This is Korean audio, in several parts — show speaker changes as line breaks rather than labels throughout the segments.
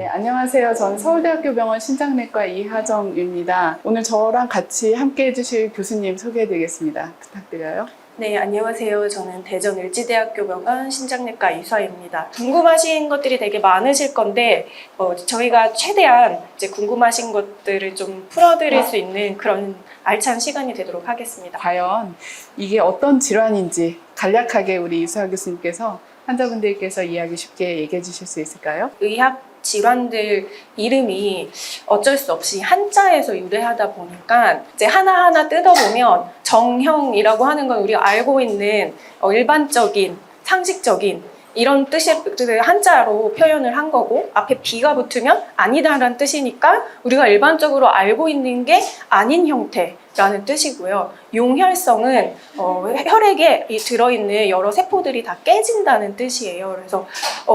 안녕하세요. 저는 서울대학교 병원 신장내과 이하정입니다. 오늘 저랑 같이 함께 해주실 교수님 소개해드리겠습니다. 부탁드려요.
네, 안녕하세요. 저는 대전 을지대학교 병원 신장내과 이서입니다. 궁금하신 것들이 되게 많으실 건데 저희가 최대한 이제 궁금하신 것들을 좀 풀어드릴 수 있는 그런 알찬 시간이 되도록 하겠습니다.
과연 이게 어떤 질환인지 간략하게 우리 이수하 교수님께서 환자분들께서 이야기 쉽게 얘기해 주실 수 있을까요?
의학 질환들 이름이 어쩔 수 없이 한자에서 유래하다 보니까 이제 하나하나 뜯어보면 정형이라고 하는 건 우리가 알고 있는 일반적인 상식적인 이런 뜻을 한자로 표현을 한 거고, 앞에 비가 붙으면 아니다라는 뜻이니까 우리가 일반적으로 알고 있는 게 아닌 형태라는 뜻이고요. 용혈성은 혈액에 들어있는 여러 세포들이 다 깨진다는 뜻이에요. 그래서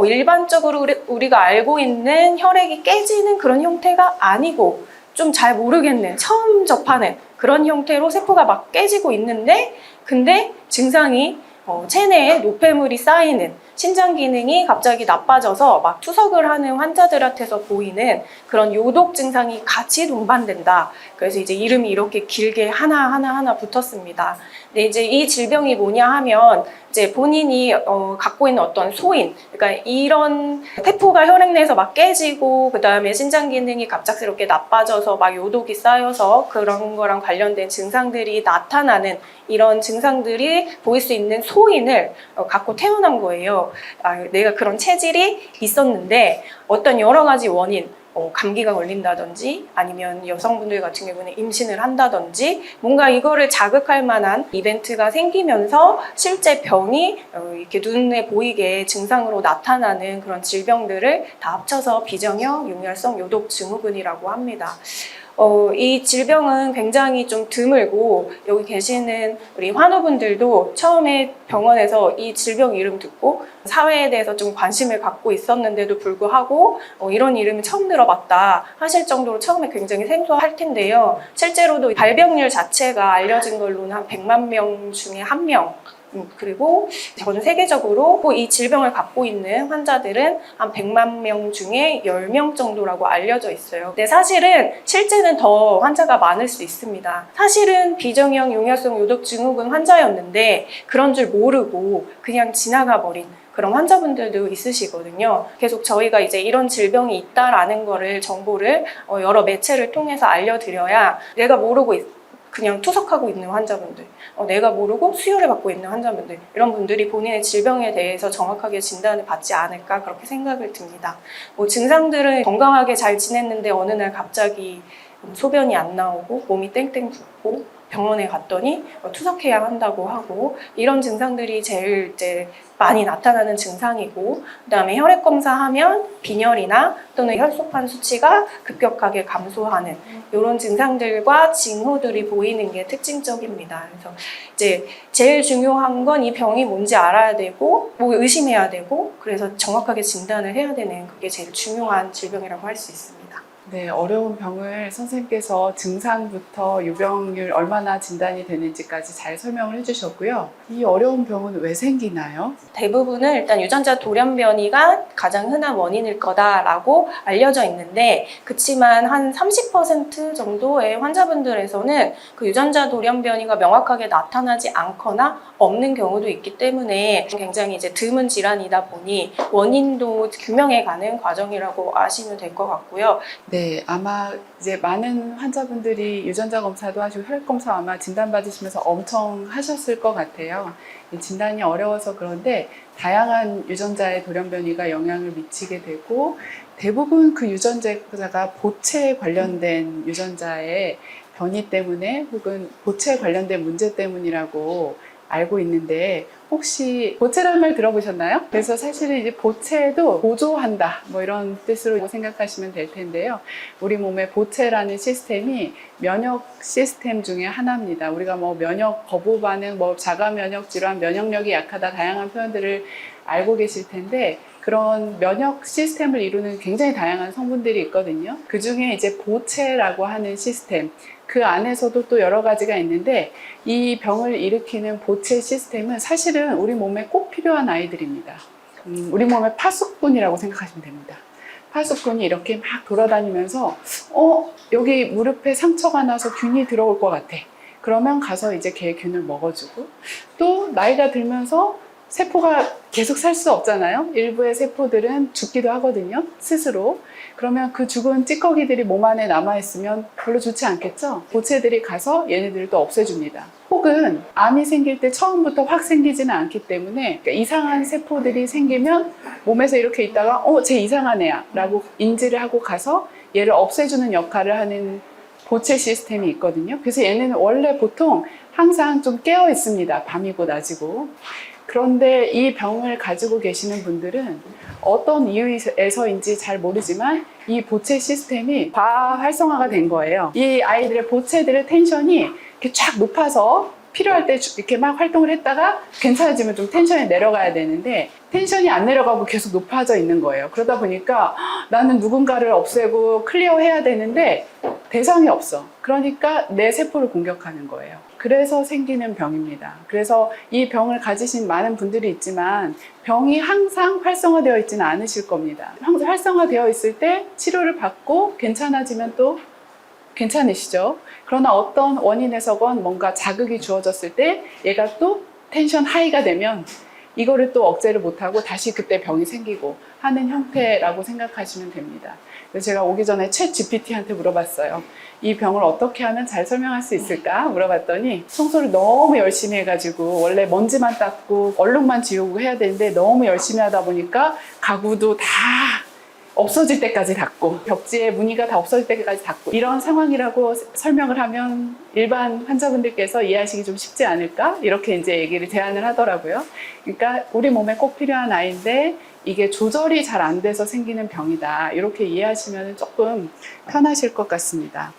일반적으로 우리가 알고 있는 혈액이 깨지는 그런 형태가 아니고 좀 잘 모르겠는, 처음 접하는 그런 형태로 세포가 막 깨지고 있는데, 근데 증상이 체내에 노폐물이 쌓이는, 신장 기능이 갑자기 나빠져서 막 투석을 하는 환자들한테서 보이는 그런 요독 증상이 같이 동반된다. 그래서 이제 이름이 이렇게 길게 하나 붙었습니다. 근데 이제 이 질병이 뭐냐 하면 이제 본인이 갖고 있는 어떤 소인, 그러니까 이런 세포가 혈액 내에서 막 깨지고 그 다음에 신장 기능이 갑작스럽게 나빠져서 막 요독이 쌓여서 그런 거랑 관련된 증상들이 나타나는 이런 증상들이 보일 수 있는 소인을 갖고 태어난 거예요. 내가 그런 체질이 있었는데 어떤 여러 가지 원인, 감기가 걸린다든지 아니면 여성분들 같은 경우는 임신을 한다든지 뭔가 이거를 자극할 만한 이벤트가 생기면서 실제 병이 이렇게 눈에 보이게 증상으로 나타나는 그런 질병들을 다 합쳐서 비정형 용혈성 요독 증후군이라고 합니다. 이 질병은 굉장히 좀 드물고, 여기 계시는 우리 환우분들도 처음에 병원에서 이 질병 이름 듣고 사회에 대해서 좀 관심을 갖고 있었는데도 불구하고 이런 이름을 처음 들어봤다 하실 정도로 처음에 굉장히 생소할 텐데요. 실제로도 발병률 자체가 알려진 걸로는 한 100만 명 중에 1명, 그리고 전 세계적으로 이 질병을 갖고 있는 환자들은 한 100만 명 중에 10명 정도라고 알려져 있어요. 근데 사실은 실제는 더 환자가 많을 수 있습니다. 사실은 비정형 용혈성 요독 증후군 환자였는데 그런 줄 모르고 그냥 지나가 버린 그런 환자분들도 있으시거든요. 계속 저희가 이제 이런 질병이 있다라는 거를 정보를 여러 매체를 통해서 알려드려야, 내가 모르고 그냥 투석하고 있는 환자분들, 내가 모르고 수혈을 받고 있는 환자분들, 이런 분들이 본인의 질병에 대해서 정확하게 진단을 받지 않을까 그렇게 생각을 듭니다. 증상들은 건강하게 잘 지냈는데 어느 날 갑자기 소변이 안 나오고 몸이 땡땡 붓고 병원에 갔더니 투석해야 한다고 하고, 이런 증상들이 제일 이제 많이 나타나는 증상이고, 그다음에 혈액 검사하면 빈혈이나 또는 혈소판 수치가 급격하게 감소하는 이런 증상들과 징후들이 보이는 게 특징적입니다. 그래서 이제 제일 중요한 건 이 병이 뭔지 알아야 되고, 뭐 의심해야 되고, 그래서 정확하게 진단을 해야 되는, 그게 제일 중요한 질병이라고 할 수 있습니다.
네, 어려운 병을 선생님께서 증상부터 유병률 얼마나 진단이 되는지까지 잘 설명을 해주셨고요. 이 어려운 병은 왜 생기나요?
대부분은 일단 유전자 돌연변이가 가장 흔한 원인일 거다라고 알려져 있는데, 그치만 한 30% 정도의 환자분들에서는 그 유전자 돌연변이가 명확하게 나타나지 않거나 없는 경우도 있기 때문에 굉장히 이제 드문 질환이다 보니 원인도 규명해가는 과정이라고 아시면 될 것 같고요.
네, 아마 이제 많은 환자분들이 유전자 검사도 하시고 혈액 검사 아마 진단받으시면서 엄청 하셨을 것 같아요. 진단이 어려워서 그런데 다양한 유전자의 돌연변이가 영향을 미치게 되고, 대부분 그 유전자가 보체에 관련된 유전자의 변이 때문에 혹은 보체에 관련된 문제 때문이라고 알고 있는데, 혹시 보체라는 말 들어보셨나요? 그래서 사실은 이제 보체도 보조한다, 뭐 이런 뜻으로 생각하시면 될 텐데요. 우리 몸의 보체라는 시스템이 면역 시스템 중에 하나입니다. 우리가 뭐 면역 거부 반응, 뭐 자가 면역 질환, 면역력이 약하다, 다양한 표현들을 알고 계실 텐데, 그런 면역 시스템을 이루는 굉장히 다양한 성분들이 있거든요. 그 중에 이제 보체라고 하는 시스템, 그 안에서도 또 여러 가지가 있는데 이 병을 일으키는 보채 시스템은 사실은 우리 몸에 꼭 필요한 아이들입니다. 우리 몸의 파수꾼이라고 생각하시면 됩니다. 파수꾼이 이렇게 막 돌아다니면서 여기 무릎에 상처가 나서 균이 들어올 것 같아. 그러면 가서 이제 걔 균을 먹어주고, 또 나이가 들면서 세포가 계속 살 수 없잖아요. 일부의 세포들은 죽기도 하거든요, 스스로. 그러면 그 죽은 찌꺼기들이 몸 안에 남아있으면 별로 좋지 않겠죠? 보채들이 가서 얘네들을 또 없애줍니다. 혹은 암이 생길 때 처음부터 확 생기지는 않기 때문에 그러니까 이상한 세포들이 생기면 몸에서 이렇게 있다가 쟤 이상한 애야 라고 인지를 하고 가서 얘를 없애주는 역할을 하는 보채 시스템이 있거든요. 그래서 얘네는 원래 보통 항상 좀 깨어 있습니다. 밤이고 낮이고. 그런데 이 병을 가지고 계시는 분들은 어떤 이유에서인지 잘 모르지만 이 보채 시스템이 과활성화가 된 거예요. 이 아이들의 보채들의 텐션이 이렇게 쫙 높아서 필요할 때 이렇게 막 활동을 했다가 괜찮아지면 좀 텐션이 내려가야 되는데 텐션이 안 내려가고 계속 높아져 있는 거예요. 그러다 보니까 나는 누군가를 없애고 클리어해야 되는데 대상이 없어. 그러니까 내 세포를 공격하는 거예요. 그래서 생기는 병입니다. 그래서 이 병을 가지신 많은 분들이 있지만 병이 항상 활성화되어 있지는 않으실 겁니다. 항상 활성화되어 있을 때 치료를 받고 괜찮아지면 또 괜찮으시죠? 그러나 어떤 원인에서건 뭔가 자극이 주어졌을 때 얘가 또 텐션 하이가 되면 이거를 또 억제를 못하고 다시 그때 병이 생기고 하는 형태라고 생각하시면 됩니다. 그래서 제가 오기 전에 챗 GPT한테 물어봤어요. 이 병을 어떻게 하면 잘 설명할 수 있을까? 물어봤더니 청소를 너무 열심히 해가지고 원래 먼지만 닦고 얼룩만 지우고 해야 되는데 너무 열심히 하다 보니까 가구도 다 없어질 때까지 닦고 벽지에 무늬가 다 없어질 때까지 닦고 이런 상황이라고 설명을 하면 일반 환자분들께서 이해하시기 좀 쉽지 않을까? 이렇게 이제 얘기를 제안을 하더라고요. 그러니까 우리 몸에 꼭 필요한 아이인데 이게 조절이 잘 안 돼서 생기는 병이다. 이렇게 이해하시면 조금 편하실 것 같습니다.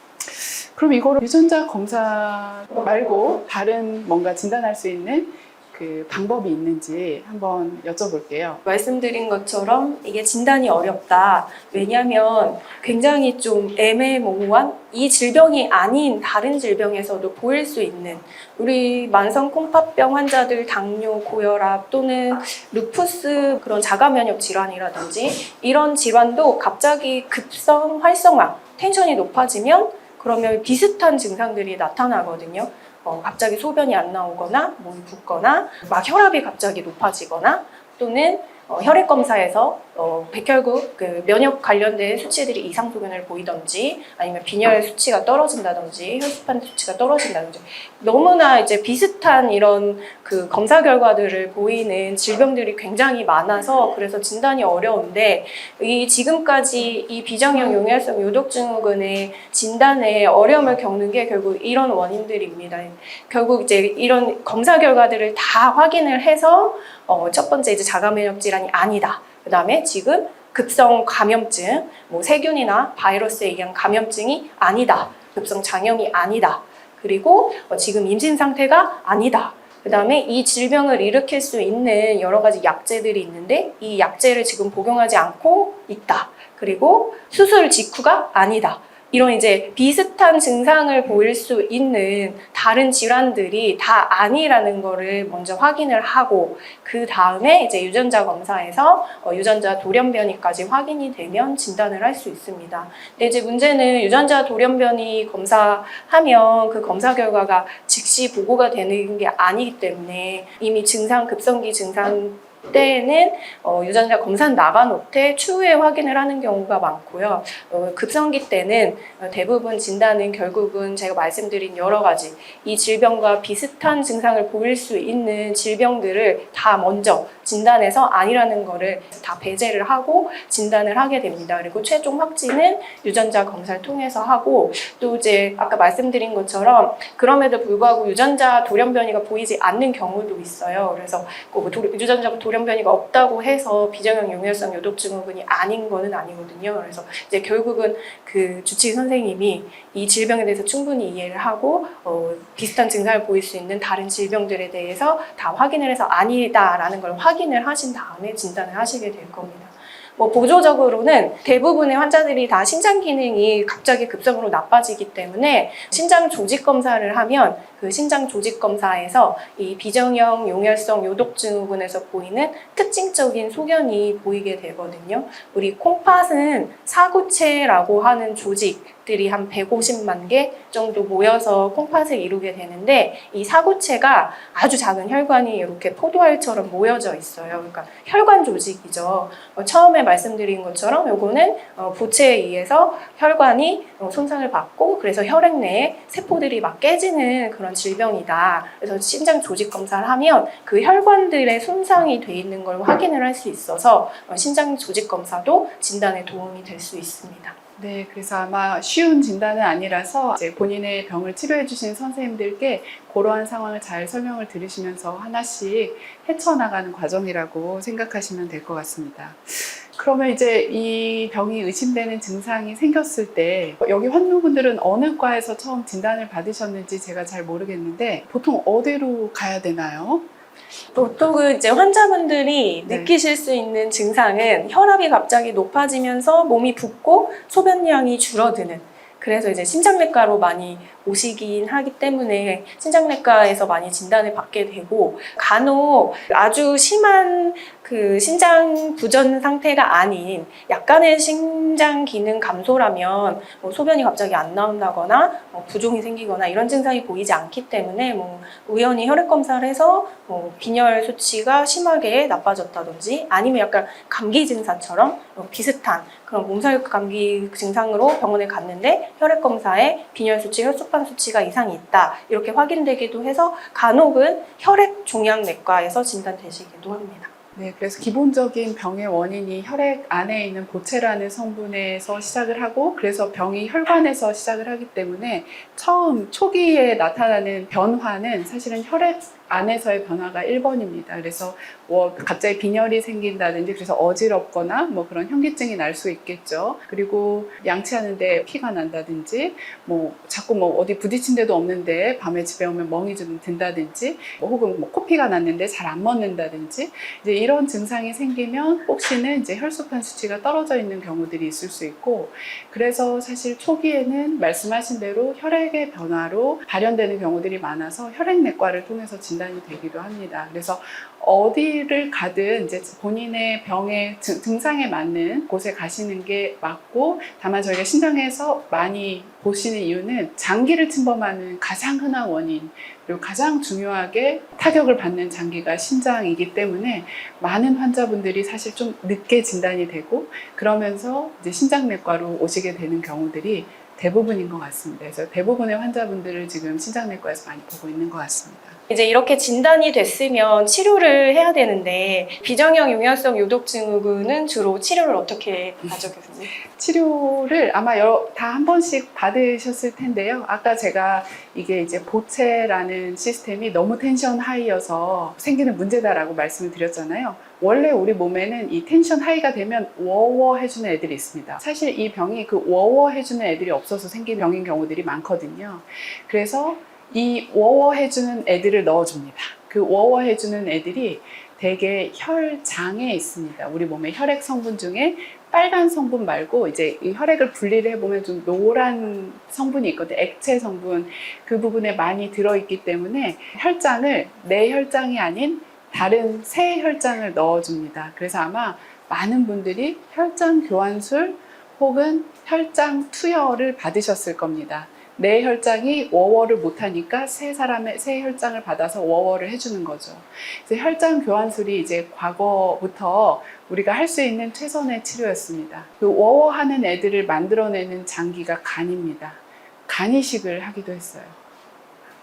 그럼 이거를 유전자 검사 말고 다른 뭔가 진단할 수 있는 그 방법이 있는지 한번 여쭤볼게요.
말씀드린 것처럼 이게 진단이 어렵다. 왜냐하면 굉장히 좀 애매모호한 이 질병이 아닌 다른 질병에서도 보일 수 있는 우리 만성 콩팥병 환자들 당뇨, 고혈압 또는 루푸스 그런 자가면역 질환이라든지 이런 질환도 갑자기 급성 활성화, 텐션이 높아지면 그러면 비슷한 증상들이 나타나거든요. 갑자기 소변이 안 나오거나 몸이 붓거나 막 혈압이 갑자기 높아지거나 또는 혈액 검사에서 백혈구 그 면역 관련된 수치들이 이상 소견을 보이던지 아니면 빈혈 수치가 떨어진다든지 혈소판 수치가 떨어진다든지 너무나 이제 비슷한 이런 그 검사 결과들을 보이는 질병들이 굉장히 많아서 그래서 진단이 어려운데 이 지금까지 이 비정형 용혈성 요독증후군의 진단에 어려움을 겪는 게 결국 이런 원인들입니다. 결국 이제 이런 검사 결과들을 다 확인을 해서 첫 번째 이제 자가면역 질환이 아니다. 그 다음에 지금 급성 감염증, 뭐 세균이나 바이러스에 의한 감염증이 아니다. 급성 장염이 아니다. 그리고 지금 임신 상태가 아니다. 그 다음에 이 질병을 일으킬 수 있는 여러 가지 약제들이 있는데 이 약제를 지금 복용하지 않고 있다. 그리고 수술 직후가 아니다. 이런 이제 비슷한 증상을 보일 수 있는 다른 질환들이 다 아니라는 거를 먼저 확인을 하고 그 다음에 이제 유전자 검사에서 유전자 돌연변이까지 확인이 되면 진단을 할 수 있습니다. 근데 이제 문제는 유전자 돌연변이 검사하면 그 검사 결과가 즉시 보고가 되는 게 아니기 때문에 이미 증상, 급성기 증상 때에는 유전자 검사는 나가놓되 추후에 확인을 하는 경우가 많고요. 급성기 때는 대부분 진단은 결국은 제가 말씀드린 여러 가지 이 질병과 비슷한 증상을 보일 수 있는 질병들을 다 먼저 진단해서 아니라는 거를 다 배제를 하고 진단을 하게 됩니다. 그리고 최종 확진은 유전자 검사를 통해서 하고 또 이제 아까 말씀드린 것처럼 그럼에도 불구하고 유전자 돌연변이가 보이지 않는 경우도 있어요. 그래서 유전자 돌연변이가 없다고 해서 비정형 용혈성 요독증후군이 아닌 거는 아니거든요. 그래서 이제 결국은 그 주치의 선생님이 이 질병에 대해서 충분히 이해를 하고 비슷한 증상을 보일 수 있는 다른 질병들에 대해서 다 확인을 해서 아니다라는 걸 확인을 하신 다음에 진단을 하시게 될 겁니다. 뭐 보조적으로는 대부분의 환자들이 다 신장 기능이 갑자기 급성으로 나빠지기 때문에 신장 조직 검사를 하면 그 신장 조직 검사에서 이 비정형 용혈성 요독증후군에서 보이는 특징적인 소견이 보이게 되거든요. 우리 콩팥은 사구체라고 하는 조직들이 한 150만 개 정도 모여서 콩팥을 이루게 되는데 이 사구체가 아주 작은 혈관이 이렇게 포도알처럼 모여져 있어요. 그러니까 혈관 조직이죠. 처음에 말씀드린 것처럼 요거는 부체에 의해서 혈관이 손상을 받고 그래서 혈액 내에 세포들이 막 깨지는 그런 질병이다. 그래서 신장 조직 검사를 하면 그 혈관들의 손상이 돼 있는 걸 확인을 할 수 있어서 신장 조직 검사도 진단에 도움이 될 수 있습니다.
네, 그래서 아마 쉬운 진단은 아니라서 이제 본인의 병을 치료해 주신 선생님들께 그러한 상황을 잘 설명을 들으시면서 하나씩 헤쳐나가는 과정이라고 생각하시면 될 것 같습니다. 그러면 이제 이 병이 의심되는 증상이 생겼을 때 여기 환우분들은 어느 과에서 처음 진단을 받으셨는지 제가 잘 모르겠는데 보통 어디로 가야 되나요?
보통은 이제 환자분들이
네.
느끼실 수 있는 증상은 혈압이 갑자기 높아지면서 몸이 붓고 소변량이 줄어드는, 그래서 이제 신장내과로 많이 오시긴 하기 때문에 신장내과에서 많이 진단을 받게 되고, 간혹 아주 심한 그 신장 부전 상태가 아닌 약간의 신장 기능 감소라면 뭐 소변이 갑자기 안 나온다거나 부종이 생기거나 이런 증상이 보이지 않기 때문에 뭐 우연히 혈액 검사를 해서 빈혈 수치가 심하게 나빠졌다든지 아니면 약간 감기 증상처럼 비슷한 그런 몸살 감기 증상으로 병원에 갔는데 혈액 검사에 빈혈 수치, 혈소판 수치가 이상이 있다 이렇게 확인되기도 해서 간혹은 혈액 종양내과에서 진단되시기도 합니다.
네, 그래서 기본적인 병의 원인이 혈액 안에 있는 보채라는 성분에서 시작을 하고 그래서 병이 혈관에서 시작을 하기 때문에 처음 초기에 나타나는 변화는 사실은 혈액 안에서의 변화가 1번입니다. 그래서 뭐 갑자기 빈혈이 생긴다든지 그래서 어지럽거나 뭐 그런 현기증이 날 수 있겠죠. 그리고 양치하는데 피가 난다든지 뭐 자꾸 뭐 어디 부딪힌 데도 없는데 밤에 집에 오면 멍이 좀 든다든지 혹은 뭐 코피가 났는데 잘 안 멎는다든지 이제 이런 증상이 생기면 혹시는 이제 혈소판 수치가 떨어져 있는 경우들이 있을 수 있고 그래서 사실 초기에는 말씀하신 대로 혈액의 변화로 발현되는 경우들이 많아서 혈액내과를 통해서 진단이 되기도 합니다. 그래서 어디를 가든 이제 본인의 병의 증상에 맞는 곳에 가시는 게 맞고 다만 저희가 신장에서 많이 보시는 이유는 장기를 침범하는 가장 흔한 원인 그리고 가장 중요하게 타격을 받는 장기가 신장이기 때문에 많은 환자분들이 사실 좀 늦게 진단이 되고 그러면서 이제 신장내과로 오시게 되는 경우들이 대부분인 것 같습니다. 그래서 대부분의 환자분들을 지금 신장내과에서 많이 보고 있는 것 같습니다.
이제 이렇게 진단이 됐으면 치료를 해야 되는데 비정형 용혈성 요독증후군은 주로 치료를 어떻게 하죠, 교수님?
치료를 아마 다 한 번씩 받으셨을 텐데요. 아까 제가 이게 이제 보채라는 시스템이 너무 텐션 하이여서 생기는 문제다라고 말씀을 드렸잖아요. 원래 우리 몸에는 이 텐션 하이가 되면 워워 해주는 애들이 있습니다. 사실 이 병이 그 워워 해주는 애들이 없어서 생긴 병인 경우들이 많거든요. 그래서 이 워워 해주는 애들을 넣어줍니다. 그 워워 해주는 애들이 대개 혈장에 있습니다. 우리 몸의 혈액 성분 중에 빨간 성분 말고 이제 이 혈액을 분리를 해보면 좀 노란 성분이 있거든요. 액체 성분 그 부분에 많이 들어있기 때문에 혈장을 내 혈장이 아닌 다른 새 혈장을 넣어줍니다. 그래서 아마 많은 분들이 혈장 교환술 혹은 혈장 투여를 받으셨을 겁니다. 내 혈장이 워워를 못하니까 새 사람의 새 혈장을 받아서 워워를 해주는 거죠. 그래서 혈장 교환술이 이제 과거부터 우리가 할 수 있는 최선의 치료였습니다. 그 워워하는 애들을 만들어내는 장기가 간입니다. 간 이식을 하기도 했어요.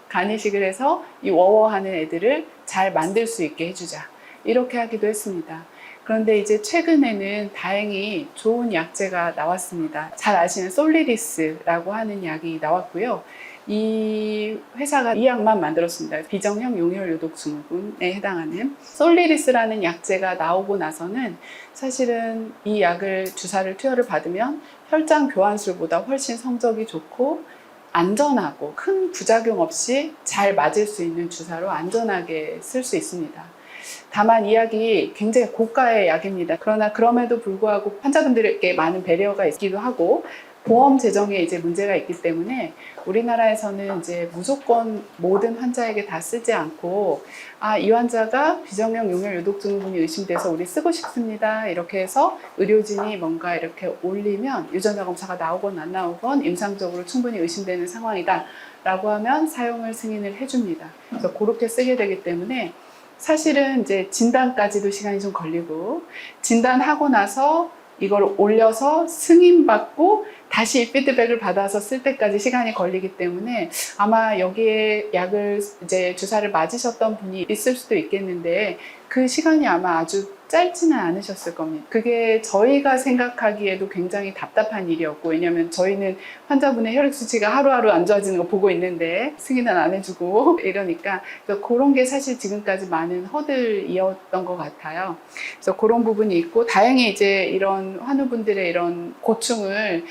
간 이식을 해서 이 워워하는 애들을 잘 만들 수 있게 해주자. 이렇게 하기도 했습니다. 그런데 이제 최근에는 다행히 좋은 약제가 나왔습니다. 잘 아시는 솔리리스라고 하는 약이 나왔고요. 이 회사가 이 약만 만들었습니다. 비정형 용혈요독증후군에 해당하는 솔리리스라는 약제가 나오고 나서는 사실은 이 약을 주사를 투여를 받으면 혈장 교환술보다 훨씬 성적이 좋고 안전하고 큰 부작용 없이 잘 맞을 수 있는 주사로 안전하게 쓸 수 있습니다. 다만 이 약이 굉장히 고가의 약입니다. 그러나 그럼에도 불구하고 환자분들에게 많은 배려가 있기도 하고 보험 재정에 이제 문제가 있기 때문에 우리나라에서는 이제 무조건 모든 환자에게 다 쓰지 않고 이 환자가 비정형 용혈 요독증후군이 의심돼서 우리 쓰고 싶습니다. 이렇게 해서 의료진이 뭔가 이렇게 올리면 유전자 검사가 나오건 안 나오건 임상적으로 충분히 의심되는 상황이다 라고 하면 사용을 승인을 해줍니다. 그래서 그렇게 쓰게 되기 때문에 사실은 이제 진단까지도 시간이 좀 걸리고 진단하고 나서 이걸 올려서 승인받고 다시 피드백을 받아서 쓸 때까지 시간이 걸리기 때문에 아마 여기에 약을 이제 주사를 맞으셨던 분이 있을 수도 있겠는데 그 시간이 아마 아주 짧지는 않으셨을 겁니다. 그게 저희가 생각하기에도 굉장히 답답한 일이었고, 왜냐하면 저희는 환자분의 혈액 수치가 하루하루 안 좋아지는 거 보고 있는데 승인은 안 해주고 이러니까 그런 게 사실 지금까지 많은 허들이었던 것 같아요. 그래서 그런 부분이 있고, 다행히 이제 이런 환우분들의 이런 고충을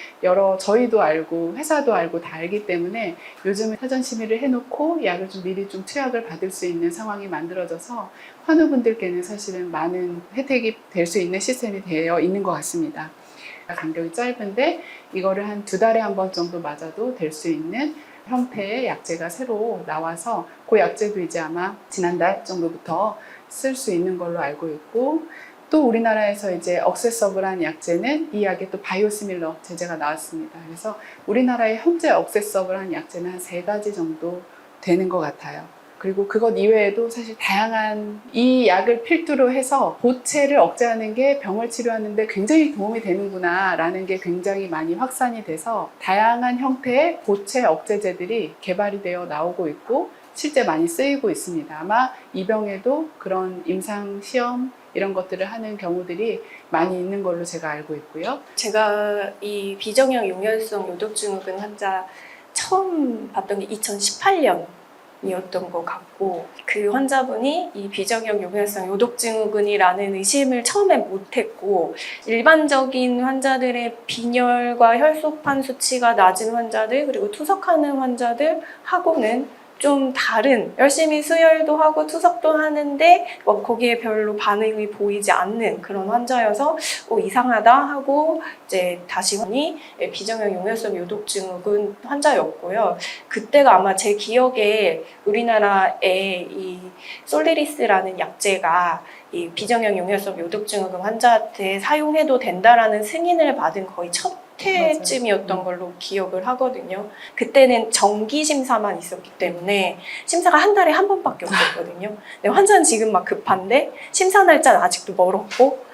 저희도 알고 회사도 알고 다 알기 때문에 요즘은 사전 심의를 해놓고 약을 좀 미리 좀 투약을 받을 수 있는 상황이 만들어져서 환우분들께는 사실은 많은 혜택이 될 수 있는 시스템이 되어 있는 것 같습니다. 간격이 짧은데 이거를 한 2달에 한 번 정도 맞아도 될 수 있는 형태의 약제가 새로 나와서 그 약제도 이제 아마 지난달 정도부터 쓸 수 있는 걸로 알고 있고, 또 우리나라에서 이제 억세서블한 약제는 이 약에 또 바이오시밀러 제제가 나왔습니다. 그래서 우리나라에 현재 억세서블한 약제는 한 3가지 정도 되는 것 같아요. 그리고 그것 이외에도 사실 다양한 이 약을 필두로 해서 보채를 억제하는 게 병을 치료하는데 굉장히 도움이 되는구나 라는 게 굉장히 많이 확산이 돼서 다양한 형태의 보채 억제제들이 개발이 되어 나오고 있고 실제 많이 쓰이고 있습니다. 아마 이 병에도 그런 임상 시험 이런 것들을 하는 경우들이 많이 있는 걸로 제가 알고 있고요.
제가 이 비정형 용혈성 요독증후군 환자 처음 봤던 게 2018년이었던 것 같고, 그 환자분이 이 비정형 용혈성 요독증후군이라는 의심을 처음에 못했고, 일반적인 환자들의 빈혈과 혈소판 수치가 낮은 환자들, 그리고 투석하는 환자들하고는 좀 다른, 열심히 수혈도 하고 투석도 하는데 거기에 별로 반응이 보이지 않는 그런 환자여서 이상하다 하고 이제 다시 보니 비정형 용혈성 요독증후군 환자였고요. 그때가 아마 제 기억에 우리나라에 이 솔리리스라는 약제가 이 비정형 용혈성 요독증후군 환자한테 사용해도 된다라는 승인을 받은 거의 첫 해쯤이었던 걸로 기억을 하거든요. 그때는 정기 심사만 있었기 때문에 심사가 한 달에 한 번밖에 없었거든요. 근데 환자는 지금 막 급한데 심사 날짜는 아직도 멀었고,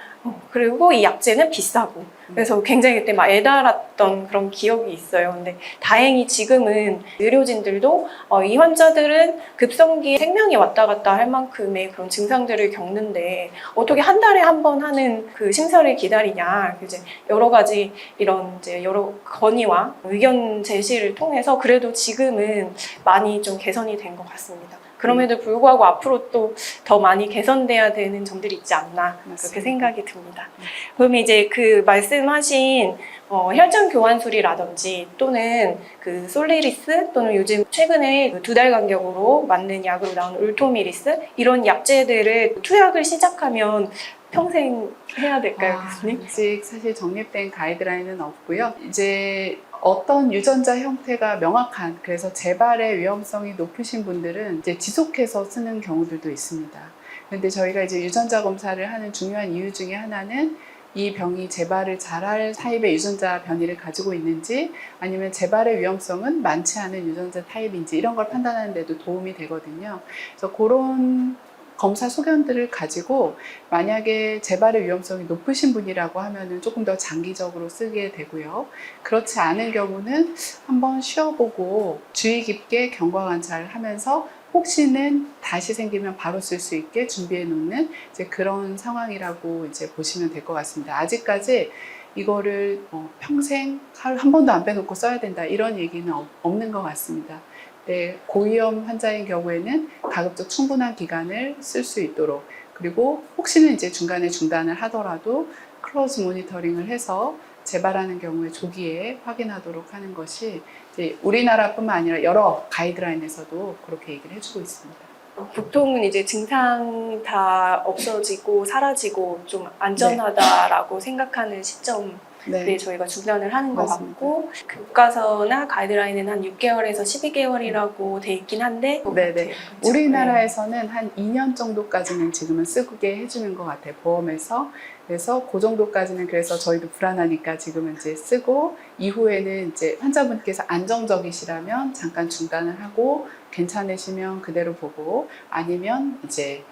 그리고 이 약제는 비싸고, 그래서 굉장히 그때 막 애달았던 그런 기억이 있어요. 근데 다행히 지금은 의료진들도 이 환자들은 급성기에 생명이 왔다 갔다 할 만큼의 그런 증상들을 겪는데 어떻게 한 달에 한 번 하는 그 심사를 기다리냐, 이제 여러 가지 이런 이제 여러 건의와 의견 제시를 통해서 그래도 지금은 많이 좀 개선이 된 것 같습니다. 그럼에도 불구하고 앞으로 또 더 많이 개선돼야 되는 점들이 있지 않나, 그렇게 생각이 듭니다. 그럼 이제 그 말씀하신 혈전 교환술이라든지 또는 그 솔리리스 또는 요즘 최근에 그 2달 간격으로 맞는 약으로 나온 울토미리스, 이런 약제들을 투약을 시작하면 평생 해야 될까요, 교수님?
아직 사실 정립된 가이드라인은 없고요. 이제 어떤 유전자 형태가 명확한, 그래서 재발의 위험성이 높으신 분들은 이제 지속해서 쓰는 경우들도 있습니다. 그런데 저희가 이제 유전자 검사를 하는 중요한 이유 중에 하나는 이 병이 재발을 잘할 타입의 유전자 변이를 가지고 있는지, 아니면 재발의 위험성은 많지 않은 유전자 타입인지, 이런 걸 판단하는 데도 도움이 되거든요. 그래서 그런 검사 소견들을 가지고 만약에 재발의 위험성이 높으신 분이라고 하면은 조금 더 장기적으로 쓰게 되고요. 그렇지 않은 경우는 한번 쉬어보고 주의 깊게 경과 관찰을 하면서 혹시는 다시 생기면 바로 쓸 수 있게 준비해 놓는 이제 그런 상황이라고 이제 보시면 될 것 같습니다. 아직까지 이거를 평생 한 번도 안 빼놓고 써야 된다, 이런 얘기는 없는 것 같습니다. 네, 고위험 환자인 경우에는 가급적 충분한 기간을 쓸 수 있도록, 그리고 혹시는 이제 중간에 중단을 하더라도 클로즈 모니터링을 해서 재발하는 경우에 조기에 확인하도록 하는 것이 이제 우리나라뿐만 아니라 여러 가이드라인에서도 그렇게 얘기를 해주고 있습니다.
보통은 이제 증상 다 없어지고 사라지고 좀 안전하다라고 생각하는 시점에
네.
저희가 주변을 하는 것
맞습니다.
같고, 교과서나 가이드라인은 한 6개월에서 12개월이라고 돼 있긴 한데,
네네.
그렇죠?
우리나라에서는 한 2년 정도까지는 지금은 쓰게 해주는 것 같아요. 보험에서. 그래서 그 정도까지는 그래서 저희도 불안하니까 지금은 이제 쓰고, 이후에는 이제 환자분께서 안정적이시라면 잠깐 중단을 하고, 괜찮으시면 그대로 보고, 아니면 이제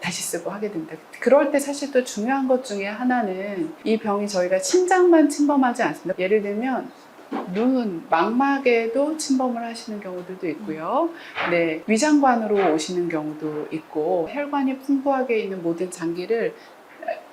다시 쓰고 하게 됩니다. 그럴 때 사실 또 중요한 것 중에 하나는 이 병이 저희가 심장만 침범하지 않습니다. 예를 들면 눈, 망막에도 침범을 하시는 경우들도 있고요. 네, 위장관으로 오시는 경우도 있고, 혈관이 풍부하게 있는 모든 장기를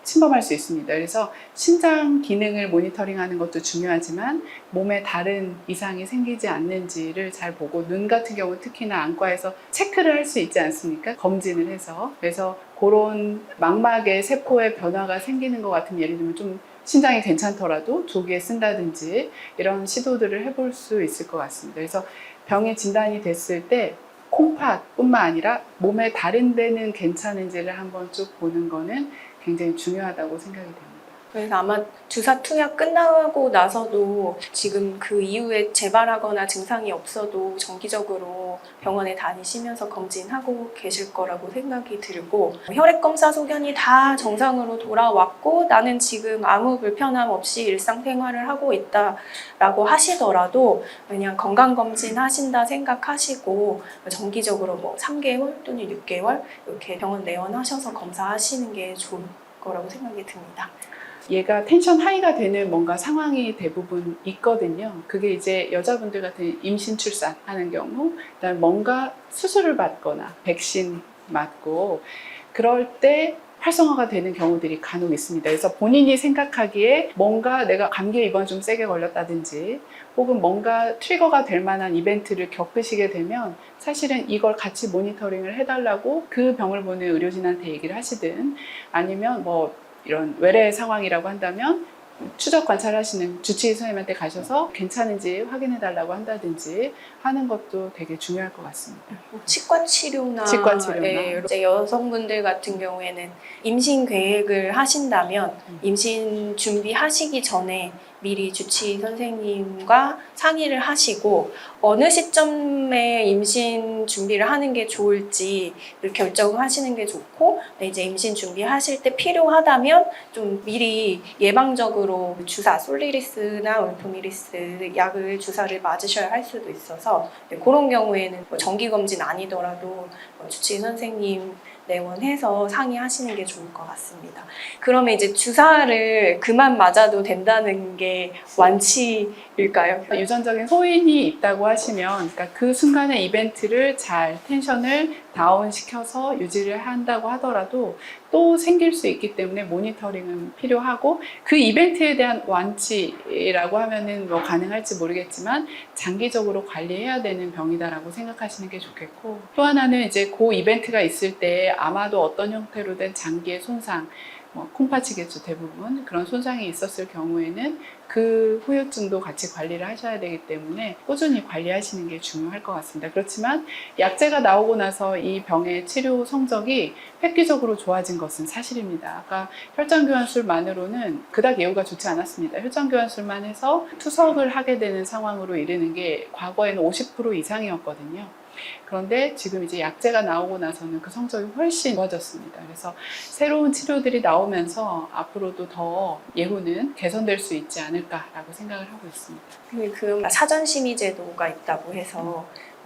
침범할 수 있습니다. 그래서 심장 기능을 모니터링하는 것도 중요하지만 몸에 다른 이상이 생기지 않는지를 잘 보고, 눈 같은 경우 특히나 안과에서 체크를 할 수 있지 않습니까? 검진을 해서. 그래서 그런 망막의 세포의 변화가 생기는 것 같으면, 예를 들면 좀 심장이 괜찮더라도 조기에 쓴다든지 이런 시도들을 해볼 수 있을 것 같습니다. 그래서 병이 진단이 됐을 때 콩팥뿐만 아니라 몸의 다른 데는 괜찮은지를 한번 쭉 보는 거는 굉장히 중요하다고 생각이 됩니다.
그래서 아마 주사 투약 끝나고 나서도 지금 그 이후에 재발하거나 증상이 없어도 정기적으로 병원에 다니시면서 검진하고 계실 거라고 생각이 들고, 혈액 검사 소견이 다 정상으로 돌아왔고 나는 지금 아무 불편함 없이 일상생활을 하고 있다라고 하시더라도 그냥 건강검진 하신다 생각하시고 정기적으로 뭐 3개월 또는 6개월 이렇게 병원 내원하셔서 검사하시는 게 좋을 거라고 생각이 듭니다.
얘가 텐션 하이가 되는 뭔가 상황이 대부분 있거든요. 그게 이제 여자분들 같은 임신 출산하는 경우, 그다음에 뭔가 수술을 받거나 백신 맞고 그럴 때 활성화가 되는 경우들이 간혹 있습니다. 그래서 본인이 생각하기에 뭔가 내가 감기에 이번 좀 세게 걸렸다든지 혹은 뭔가 트리거가 될 만한 이벤트를 겪으시게 되면 사실은 이걸 같이 모니터링을 해달라고 그 병을 보는 의료진한테 얘기를 하시든, 아니면 뭐 이런 외래 상황이라고 한다면 추적 관찰하시는 주치의 선생님한테 가셔서 괜찮은지 확인해 달라고 한다든지 하는 것도 되게 중요할 것 같습니다.
치과 치료나, 이제 여성분들 같은 경우에는 임신 계획을 하신다면 임신 준비하시기 전에 미리 주치의 선생님과 상의를 하시고 어느 시점에 임신 준비를 하는 게 좋을지를 결정하시는 게 좋고, 이제 임신 준비하실 때 필요하다면 좀 미리 예방적으로 주사, 솔리리스나 울포미리스 약을 주사를 맞으셔야 할 수도 있어서 그런 경우에는 뭐 정기검진 아니더라도 주치의 선생님 내원해서 상의하시는 게 좋을 것 같습니다. 그러면 이제 주사를 그만 맞아도 된다는 게 완치일까요?
유전적인 소인이 있다고 하시면, 그러니까 그 순간의 이벤트를 잘 텐션을 다운시켜서 유지를 한다고 하더라도 또 생길 수 있기 때문에 모니터링은 필요하고, 그 이벤트에 대한 완치라고 하면은 뭐 가능할지 모르겠지만 장기적으로 관리해야 되는 병이다라고 생각하시는 게 좋겠고, 또 하나는 이제 그 이벤트가 있을 때 아마도 어떤 형태로든 장기의 손상, 뭐 콩팥이겠죠, 대부분 그런 손상이 있었을 경우에는 그 후유증도 같이 관리를 하셔야 되기 때문에 꾸준히 관리하시는 게 중요할 것 같습니다. 그렇지만 약제가 나오고 나서 이 병의 치료 성적이 획기적으로 좋아진 것은 사실입니다. 아까 혈장교환술만으로는 그닥 예후가 좋지 않았습니다. 혈장교환술만 해서 투석을 하게 되는 상황으로 이르는 게 과거에는 50% 이상이었거든요. 그런데 지금 이제 약제가 나오고 나서는 그 성적이 훨씬 좋아졌습니다. 그래서 새로운 치료들이 나오면서 앞으로도 더 예후는 개선될 수 있지 않을까라고 생각을 하고 있습니다.
그 사전심의 제도가 있다고 해서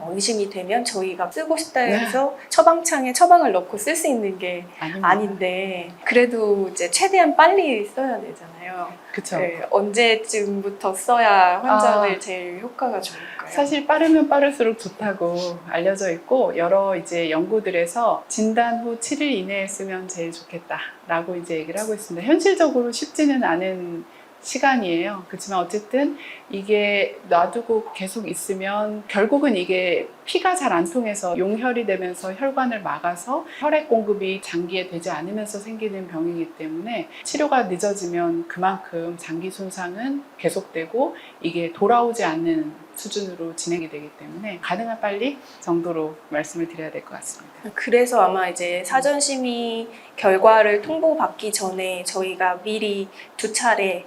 의심이 되면 저희가 쓰고 싶다 해서 처방창에 처방을 넣고 쓸 수 있는 게 아닌데, 그래도 이제 최대한 빨리 써야 되잖아요.
그렇죠.
네, 언제쯤부터 써야 환자들 제일 효과가 좋을까요?
사실 빠르면 빠를수록 좋다고 알려져 있고, 여러 이제 연구들에서 진단 후 7일 이내에 쓰면 제일 좋겠다라고 이제 얘기를 하고 있습니다. 현실적으로 쉽지는 않은 시간이에요. 그렇지만 어쨌든 이게 놔두고 계속 있으면 결국은 이게 피가 잘 안 통해서 용혈이 되면서 혈관을 막아서 혈액 공급이 장기에 되지 않으면서 생기는 병이기 때문에 치료가 늦어지면 그만큼 장기 손상은 계속되고 이게 돌아오지 않는 수준으로 진행이 되기 때문에 가능한 빨리 정도로 말씀을 드려야 될 것 같습니다.
그래서 아마 이제 사전 심의 결과를 통보받기 전에 저희가 미리 2차례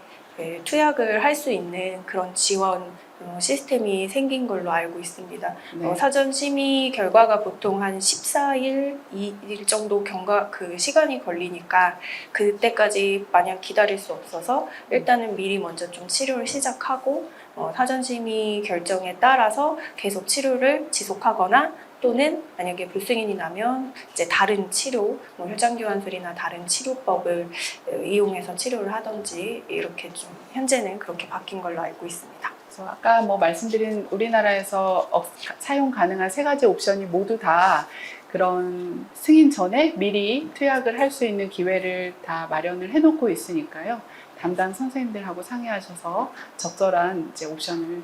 투약을 할 수 있는 그런 지원 시스템이 생긴 걸로 알고 있습니다.
네.
사전 심의 결과가 보통 한 14일, 2일 정도 그 시간이 걸리니까 그때까지 마냥 기다릴 수 없어서 일단은 미리 먼저 좀 치료를 시작하고 사전 심의 결정에 따라서 계속 치료를 지속하거나 또는 만약에 불승인이 나면 이제 다른 치료, 뭐 혈장교환술이나 다른 치료법을 이용해서 치료를 하든지 이렇게 좀 현재는 그렇게 바뀐 걸로 알고 있습니다.
그래서 아까 뭐 말씀드린 우리나라에서 사용 가능한 3가지 옵션이 모두 다 그런 승인 전에 미리 투약을 할 수 있는 기회를 다 마련을 해놓고 있으니까요. 담당 선생님들하고 상의하셔서 적절한 이제 옵션을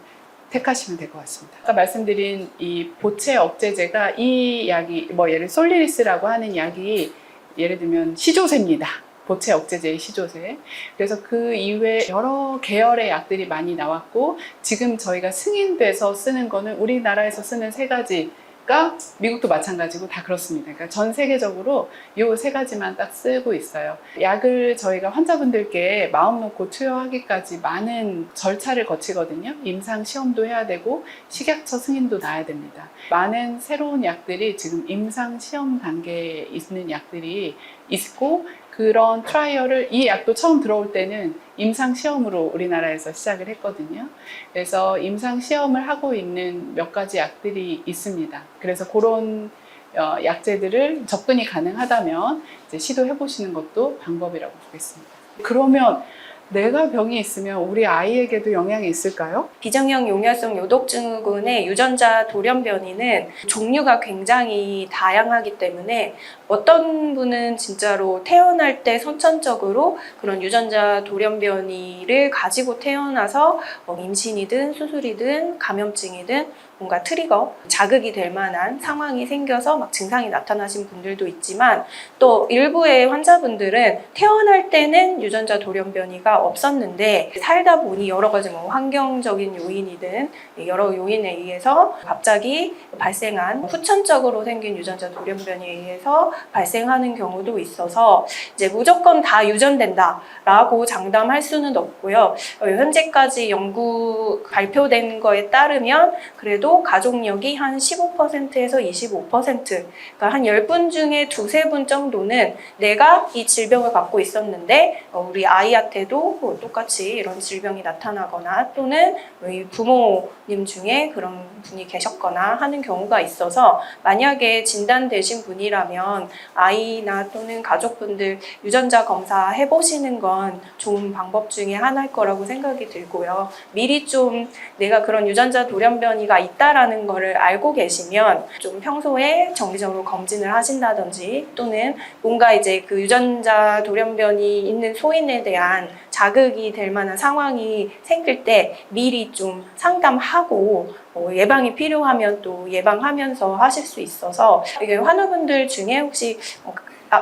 택하시면 될 것 같습니다. 아까 말씀드린 이 보채 억제제가 이 약이 뭐 예를 솔리리스라고 하는 약이 예를 들면 시조제입니다. 보채 억제제의 시조제. 그래서 그 이외에 여러 계열의 약들이 많이 나왔고 지금 저희가 승인돼서 쓰는 거는 우리나라에서 쓰는 3가지가 미국도 마찬가지고 다 그렇습니다. 그러니까 전 세계적으로 이 3가지만 딱 쓰고 있어요. 약을 저희가 환자분들께 마음 놓고 투여하기까지 많은 절차를 거치거든요. 임상 시험도 해야 되고 식약처 승인도 나야 됩니다. 많은 새로운 약들이 지금 임상 시험 단계에 있는 약들이 있고 그런 트라이얼을 이 약도 처음 들어올 때는 임상 시험으로 우리나라에서 시작을 했거든요. 그래서 임상 시험을 하고 있는 몇 가지 약들이 있습니다. 그래서 그런 약제들을 접근이 가능하다면 이제 시도해 보시는 것도 방법이라고 보겠습니다. 그러면 내가 병이 있으면 우리 아이에게도 영향이 있을까요?
비정형 용혈성 요독증후군의 유전자 돌연변이는 종류가 굉장히 다양하기 때문에 어떤 분은 진짜로 태어날 때 선천적으로 그런 유전자 돌연변이를 가지고 태어나서 임신이든 수술이든 감염증이든 뭔가 트리거, 자극이 될 만한 상황이 생겨서 막 증상이 나타나신 분들도 있지만 또 일부의 환자분들은 태어날 때는 유전자 돌연변이가 없었는데 살다 보니 여러 가지 뭐 환경적인 요인이든 여러 요인에 의해서 갑자기 발생한 후천적으로 생긴 유전자 돌연변이에 의해서 발생하는 경우도 있어서 이제 무조건 다 유전된다라고 장담할 수는 없고요. 현재까지 연구 발표된 거에 따르면 그래도 가족력이 한 15%에서 25%, 그러니까 한 10분 중에 2-3분 정도는 내가 이 질병을 갖고 있었는데 우리 아이한테도 똑같이 이런 질병이 나타나거나 또는 우리 부모님 중에 그런 분이 계셨거나 하는 경우가 있어서 만약에 진단되신 분이라면 아이나 또는 가족분들 유전자 검사 해보시는 건 좋은 방법 중에 하나일 거라고 생각이 들고요. 미리 좀 내가 그런 유전자 돌연변이가 있다라는 거를 알고 계시면 좀 평소에 정기적으로 검진을 하신다든지 또는 뭔가 이제 그 유전자 돌연변이 있는 소인에 대한 자극이 될 만한 상황이 생길 때 미리 좀 상담하고 예방이 필요하면 또 예방하면서 하실 수 있어서 이게 환우분들 중에 혹시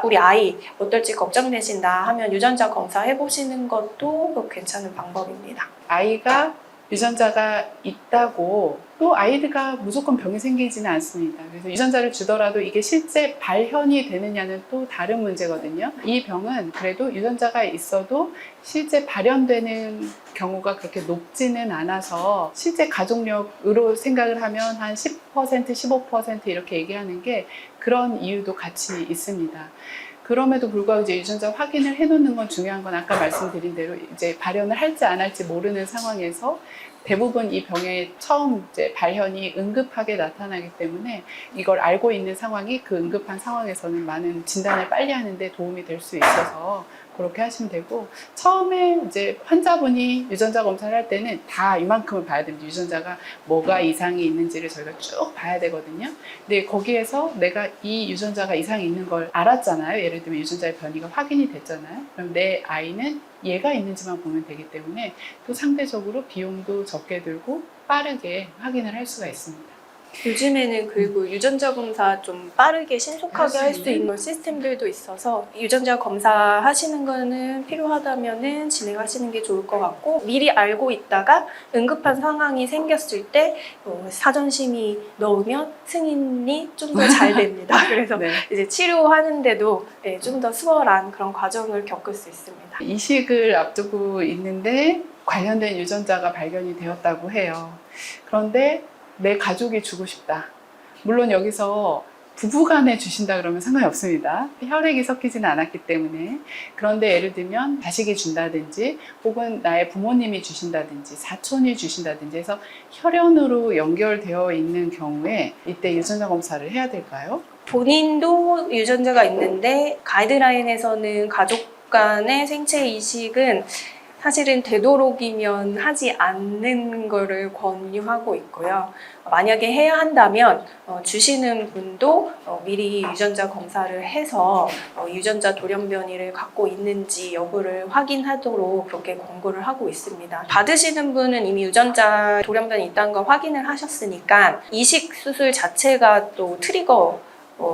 우리 아이 어떨지 걱정되신다 하면 유전자 검사 해보시는 것도 괜찮은 방법입니다.
아이가 유전자가 있다고 또 아이가 무조건 병이 생기지는 않습니다. 그래서 유전자를 주더라도 이게 실제 발현이 되느냐는 또 다른 문제거든요. 이 병은 그래도 유전자가 있어도 실제 발현되는 경우가 그렇게 높지는 않아서 실제 가족력으로 생각을 하면 한 10%, 15% 이렇게 얘기하는 게 그런 이유도 같이 있습니다. 그럼에도 불구하고 이제 유전자 확인을 해놓는 건 중요한 건 아까 말씀드린 대로 이제 발현을 할지 안 할지 모르는 상황에서 대부분 이 병의 처음 이제 발현이 응급하게 나타나기 때문에 이걸 알고 있는 상황이 그 응급한 상황에서는 많은 진단을 빨리 하는데 도움이 될 수 있어서 그렇게 하시면 되고, 처음에 이제 환자분이 유전자 검사를 할 때는 다 이만큼을 봐야 됩니다. 유전자가 뭐가 이상이 있는지를 저희가 쭉 봐야 되거든요. 근데 거기에서 내가 이 유전자가 이상이 있는 걸 알았잖아요. 예를 들면 유전자의 변이가 확인이 됐잖아요. 그럼 내 아이는 얘가 있는지만 보면 되기 때문에 또 상대적으로 비용도 적게 들고 빠르게 확인을 할 수가 있습니다.
요즘에는 그리고 유전자 검사 좀 빠르게 신속하게 할 수
있는?
있는 시스템들도 있어서 유전자 검사하시는 거는 필요하다면은 진행하시는 게 좋을 것 같고, 미리 알고 있다가 응급한 상황이 생겼을 때 사전 심의 넣으면 승인이 좀 더 잘 됩니다. 그래서
네.
이제 치료하는데도 좀 더 수월한 그런 과정을 겪을 수 있습니다.
이식을 앞두고 있는데 관련된 유전자가 발견이 되었다고 해요. 그런데 내 가족이 주고 싶다. 물론 여기서 부부간에 주신다 그러면 상관이 없습니다. 혈액이 섞이지는 않았기 때문에. 그런데 예를 들면 자식이 준다든지 혹은 나의 부모님이 주신다든지 사촌이 주신다든지 해서 혈연으로 연결되어 있는 경우에 이때 유전자 검사를 해야 될까요?
본인도 유전자가 있는데 가이드라인에서는 가족 간의 생체 이식은 사실은 되도록이면 하지 않는 거를 권유하고 있고요. 만약에 해야 한다면 주시는 분도 미리 유전자 검사를 해서 유전자 돌연변이를 갖고 있는지 여부를 확인하도록 그렇게 권고를 하고 있습니다. 받으시는 분은 이미 유전자 돌연변이 있다는 걸 확인을 하셨으니까 이식 수술 자체가 또 트리거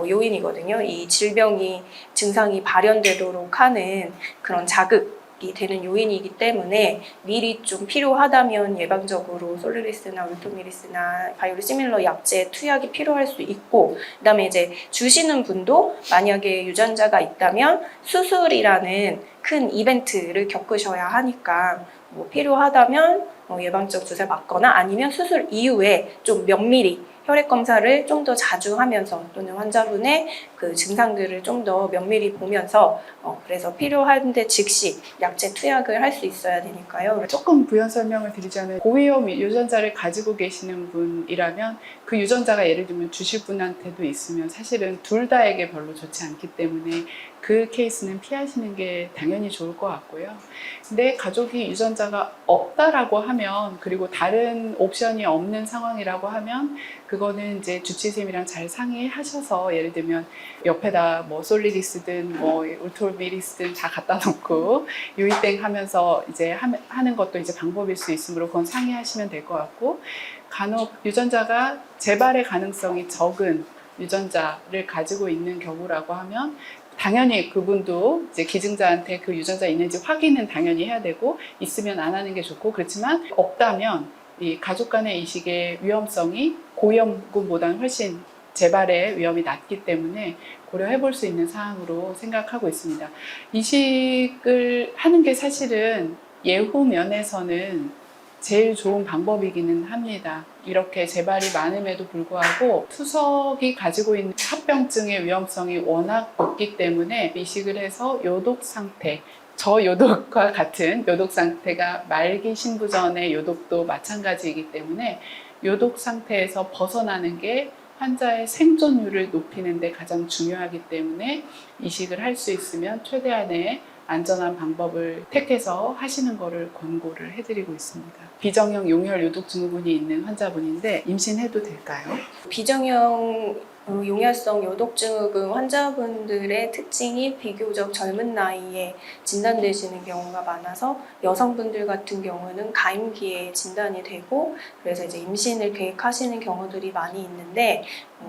요인이거든요. 이 질병이 증상이 발현되도록 하는 그런 자극이 되는 요인이기 때문에 미리 좀 필요하다면 예방적으로 솔리리스나 울토미리스나 바이오시밀러 약제 투약이 필요할 수 있고, 그다음에 이제 주시는 분도 만약에 유전자가 있다면 수술이라는 큰 이벤트를 겪으셔야 하니까 뭐 필요하다면 예방적 주사 맞거나 아니면 수술 이후에 좀 면밀히 혈액 검사를 좀 더 자주 하면서 또는 환자분의 그 증상들을 좀 더 면밀히 보면서 그래서 필요한데 즉시 약제 투약을 할 수 있어야 되니까요.
조금 부연 설명을 드리자면 고위험 유전자를 가지고 계시는 분이라면 그 유전자가 예를 들면 주실 분한테도 있으면 사실은 둘 다에게 별로 좋지 않기 때문에 그 케이스는 피하시는 게 당연히 좋을 것 같고요. 근데 가족이 유전자가 없다라고 하면, 그리고 다른 옵션이 없는 상황이라고 하면 그거는 이제 주치의쌤이랑 잘 상의하셔서 예를 들면 옆에다 뭐 솔리리스든 뭐 울토미리스든 다 갖다 놓고 유이땡 하면서 이제 하는 것도 이제 방법일 수 있으므로 그건 상의하시면 될 것 같고, 간혹 유전자가 재발의 가능성이 적은 유전자를 가지고 있는 경우라고 하면 당연히 그분도 이제 기증자한테 그 유전자 있는지 확인은 당연히 해야 되고, 있으면 안 하는 게 좋고, 그렇지만 없다면 이 가족 간의 이식의 위험성이 고위험군보다는 훨씬 재발의 위험이 낮기 때문에 고려해 볼 수 있는 사항으로 생각하고 있습니다. 이식을 하는 게 사실은 예후 면에서는 제일 좋은 방법이기는 합니다. 이렇게 재발이 많음에도 불구하고 투석이 가지고 있는 합병증의 위험성이 워낙 높기 때문에 이식을 해서 요독 상태, 저요독과 같은 요독 상태가 말기 신부 전의 요독도 마찬가지이기 때문에 요독 상태에서 벗어나는 게 환자의 생존율을 높이는 데 가장 중요하기 때문에 이식을 할 수 있으면 최대한의 안전한 방법을 택해서 하시는 것을 권고를 해드리고 있습니다. 비정형 용혈 요독 증후군이 있는 환자분인데 임신해도 될까요?
비정형 용혈성 요독증후군 환자분들의 특징이 비교적 젊은 나이에 진단되시는 경우가 많아서 여성분들 같은 경우는 가임기에 진단이 되고 그래서 이제 임신을 계획하시는 경우들이 많이 있는데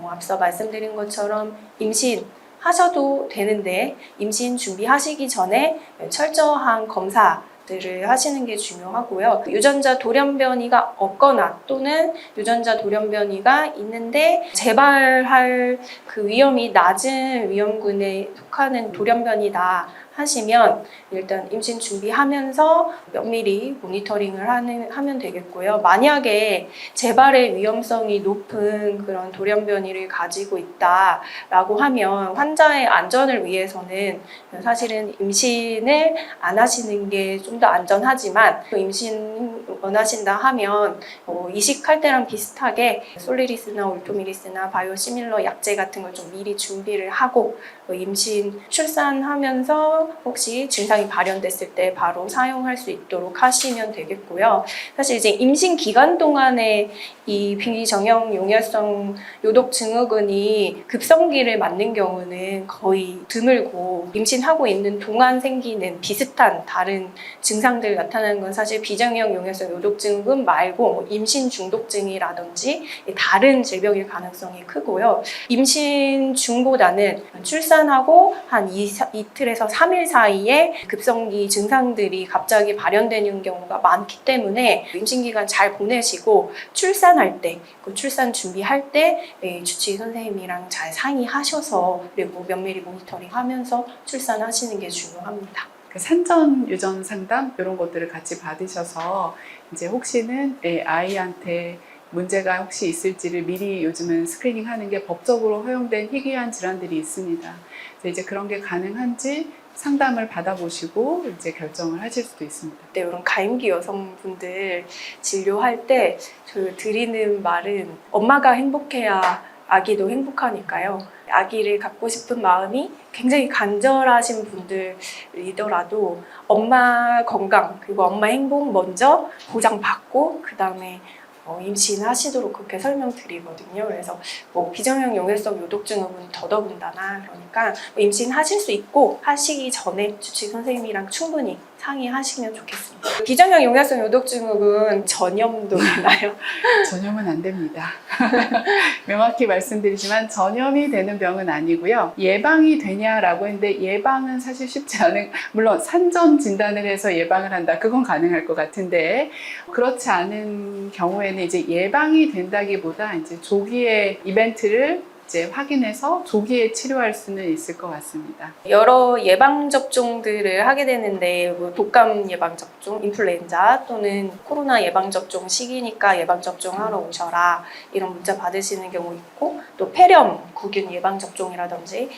앞서 말씀드린 것처럼 임신 하셔도 되는데 임신 준비하시기 전에 철저한 검사들을 하시는 게 중요하고요. 유전자 돌연변이가 없거나 또는 유전자 돌연변이가 있는데 재발할 그 위험이 낮은 위험군에 속하는 돌연변이다 하시면 일단 임신 준비하면서 면밀히 모니터링을 하면 되겠고요. 만약에 재발의 위험성이 높은 그런 돌연변이를 가지고 있다라고 하면 환자의 안전을 위해서는 사실은 임신을 안 하시는 게 좀 더 안전하지만 임신 원하신다 하면 이식할 때랑 비슷하게 솔리리스나 울토미리스나 바이오시밀러 약제 같은 걸 좀 미리 준비를 하고 임신 출산하면서 하셔서 혹시 증상이 발현됐을 때 바로 사용할 수 있도록 하시면 되겠고요. 사실 이제 임신 기간 동안에 이 비정형 용혈성 요독 증후군이 급성기를 맞는 경우는 거의 드물고, 임신하고 있는 동안 생기는 비슷한 다른 증상들 나타나는 건 사실 비정형 용혈성 요독 증후군 말고 뭐 임신 중독증이라든지 다른 질병일 가능성이 크고요. 임신 중보다는 출산하고 한 이틀에서 3일 사이에 급성기 증상들이 갑자기 발현되는 경우가 많기 때문에 임신 기간 잘 보내시고 출산할 때, 그 출산 준비할 때 주치의 선생님이랑 잘 상의하셔서 그리고 면밀히 모니터링하면서 출산하시는 게 중요합니다.
그 산전 유전 상담 이런 것들을 같이 받으셔서 이제 혹시는 아이한테 문제가 혹시 있을지를 미리 요즘은 스크리닝하는 게 법적으로 허용된 희귀한 질환들이 있습니다. 그래서 이제 그런 게 가능한지 상담을 받아보시고 이제 결정을 하실 수도 있습니다.
네, 이런 가임기 여성분들 진료할 때 저희 드리는 말은 엄마가 행복해야 아기도 행복하니까요. 아기를 갖고 싶은 마음이 굉장히 간절하신 분들이더라도 엄마 건강 그리고 엄마 행복 먼저 보장받고 그 다음에 임신하시도록 그렇게 설명드리거든요. 그래서 뭐 비정형 용혈성 요독증후군 더더군다나 그러니까 임신하실 수 있고 하시기 전에 주치의 선생님이랑 충분히 상의하시면 좋겠습니다. 비정형 용혈성 요독증후군 전염도 되나요?
전염은 안 됩니다. 명확히 말씀드리지만 전염이 되는 병은 아니고요. 예방이 되냐라고 했는데 예방은 사실 쉽지 않은, 물론 산전 진단을 해서 예방을 한다. 그건 가능할 것 같은데 그렇지 않은 경우에는 이제 예방이 된다기보다 이제 조기에 이벤트를 이제 확인해서 조기에 치료할 수는 있을 것 같습니다.
여러 예방접종들을 하게 되는데 뭐 독감 예방접종, 인플루엔자 또는 코로나 예방접종 시기니까 예방접종하러 오셔라 이런 문자 받으시는 경우 있고, 또 폐렴 구균 예방접종이라든지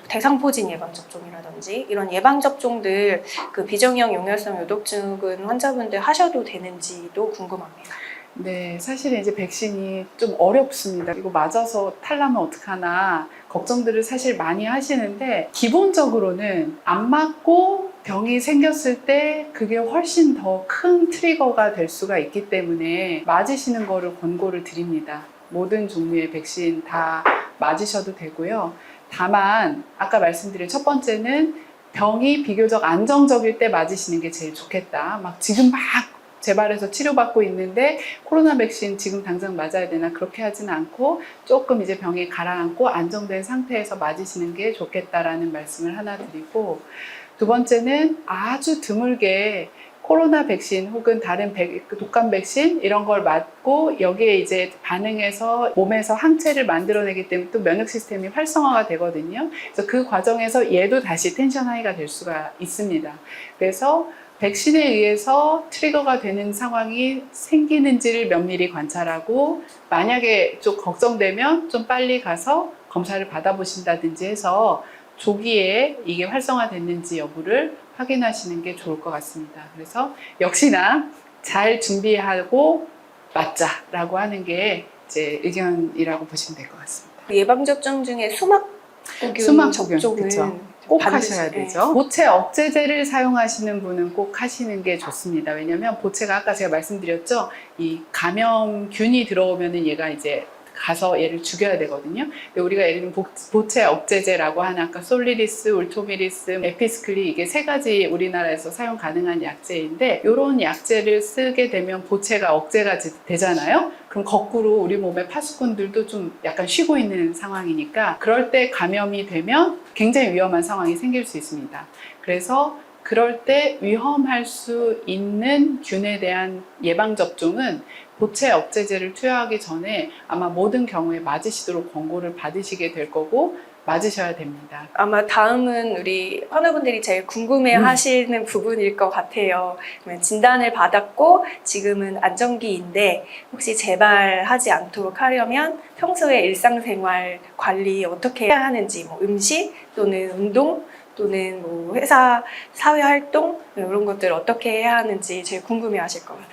대상포진 예방접종이라든지 이런 예방접종들 그 비정형 용혈성 요독증후군 환자분들 하셔도 되는지도 궁금합니다.
네, 사실 이제 백신이 좀 어렵습니다. 이거 맞아서 탈나면 어떡하나 걱정들을 사실 많이 하시는데 기본적으로는 안 맞고 병이 생겼을 때 그게 훨씬 더 큰 트리거가 될 수가 있기 때문에 맞으시는 거를 권고를 드립니다. 모든 종류의 백신 다 맞으셔도 되고요. 다만 아까 말씀드린 첫 번째는 병이 비교적 안정적일 때 맞으시는 게 제일 좋겠다. 막 지금 막 재발해서 치료받고 있는데 코로나 백신 지금 당장 맞아야 되나, 그렇게 하지는 않고 조금 이제 병이 가라앉고 안정된 상태에서 맞으시는 게 좋겠다라는 말씀을 하나 드리고, 두 번째는 아주 드물게 코로나 백신 혹은 다른 독감 백신 이런 걸 맞고 여기에 이제 반응해서 몸에서 항체를 만들어내기 때문에 또 면역 시스템이 활성화가 되거든요. 그래서 그 과정에서 얘도 다시 텐션 하이가 될 수가 있습니다. 그래서 백신에 의해서 트리거가 되는 상황이 생기는지를 면밀히 관찰하고, 만약에 좀 걱정되면 좀 빨리 가서 검사를 받아보신다든지 해서 조기에 이게 활성화됐는지 여부를 확인하시는 게 좋을 것 같습니다. 그래서 역시나 잘 준비하고 맞자라고 하는 게 제 의견이라고 보시면 될 것 같습니다.
예방접종 중에 수막구균 접종은
그쵸. 꼭
반드시,
하셔야 되죠. 보채 억제제를 사용하시는 분은 꼭 하시는 게 좋습니다. 왜냐하면 보채가 아까 제가 말씀드렸죠. 이 감염균이 들어오면은 얘가 이제 가서 얘를 죽여야 되거든요. 근데 우리가 예를 들면 보채 억제제라고 하는 아까 솔리리스, 울토미리스, 에피스클리 이게 세 가지 우리나라에서 사용 가능한 약제인데 이런 약제를 쓰게 되면 보채가 억제가 되잖아요. 그럼 거꾸로 우리 몸의 파수꾼들도 좀 약간 쉬고 있는 상황이니까 그럴 때 감염이 되면 굉장히 위험한 상황이 생길 수 있습니다. 그래서 그럴 때 위험할 수 있는 균에 대한 예방접종은 보채 억제제를 투여하기 전에 아마 모든 경우에 맞으시도록 권고를 받으시게 될 거고 맞으셔야 됩니다.
아마 다음은 우리 환우분들이 제일 궁금해 하시는 부분일 것 같아요. 그러면 진단을 받았고 지금은 안정기인데 혹시 재발하지 않도록 하려면 평소에 일상생활 관리 어떻게 해야 하는지, 뭐 음식 또는 운동 또는 뭐 회사 사회활동 이런 것들 어떻게 해야 하는지 제일 궁금해 하실 것 같아요.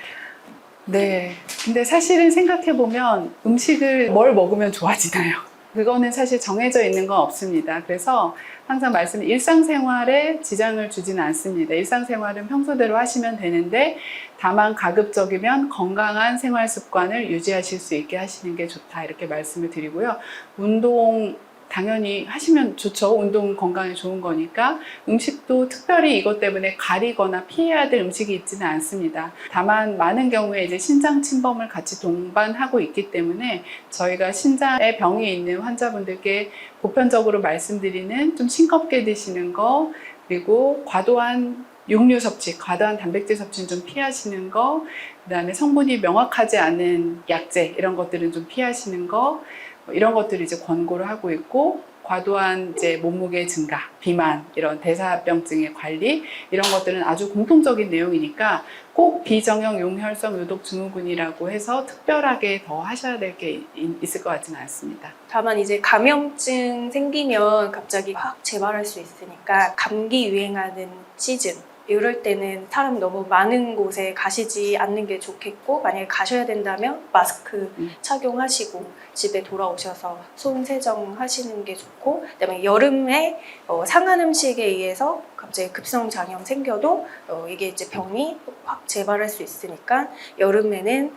네. 근데 사실은 생각해보면 음식을 뭘 먹으면 좋아지나요? 그거는 사실 정해져 있는 건 없습니다. 그래서 항상 일상생활에 지장을 주지는 않습니다. 일상생활은 평소대로 하시면 되는데 다만 가급적이면 건강한 생활 습관을 유지하실 수 있게 하시는 게 좋다 이렇게 말씀을 드리고요. 운동 당연히 하시면 좋죠. 운동 건강에 좋은 거니까. 음식도 특별히 이것 때문에 가리거나 피해야 될 음식이 있지는 않습니다. 다만 많은 경우에 이제 신장 침범을 같이 동반하고 있기 때문에 저희가 신장에 병이 있는 환자분들께 보편적으로 말씀드리는 좀 싱겁게 드시는 거, 그리고 과도한 육류 섭취, 과도한 단백질 섭취는 좀 피하시는 거, 그다음에 성분이 명확하지 않은 약재 이런 것들은 좀 피하시는 거, 이런 것들을 이제 권고를 하고 있고, 과도한 이제 몸무게 증가, 비만, 이런 대사병증의 관리, 이런 것들은 아주 공통적인 내용이니까 꼭 비정형 용혈성 요독 증후군이라고 해서 특별하게 더 하셔야 될 게 있을 것 같지는 않습니다.
다만 이제 감염증 생기면 갑자기 확 재발할 수 있으니까 감기 유행하는 시즌 이럴 때는 사람 너무 많은 곳에 가시지 않는 게 좋겠고, 만약에 가셔야 된다면 마스크 착용하시고 집에 돌아오셔서 손 세정하시는 게 좋고, 그다음에 여름에 상한 음식에 의해서 갑자기 급성 장염 생겨도 이게 이제 병이 확 재발할 수 있으니까 여름에는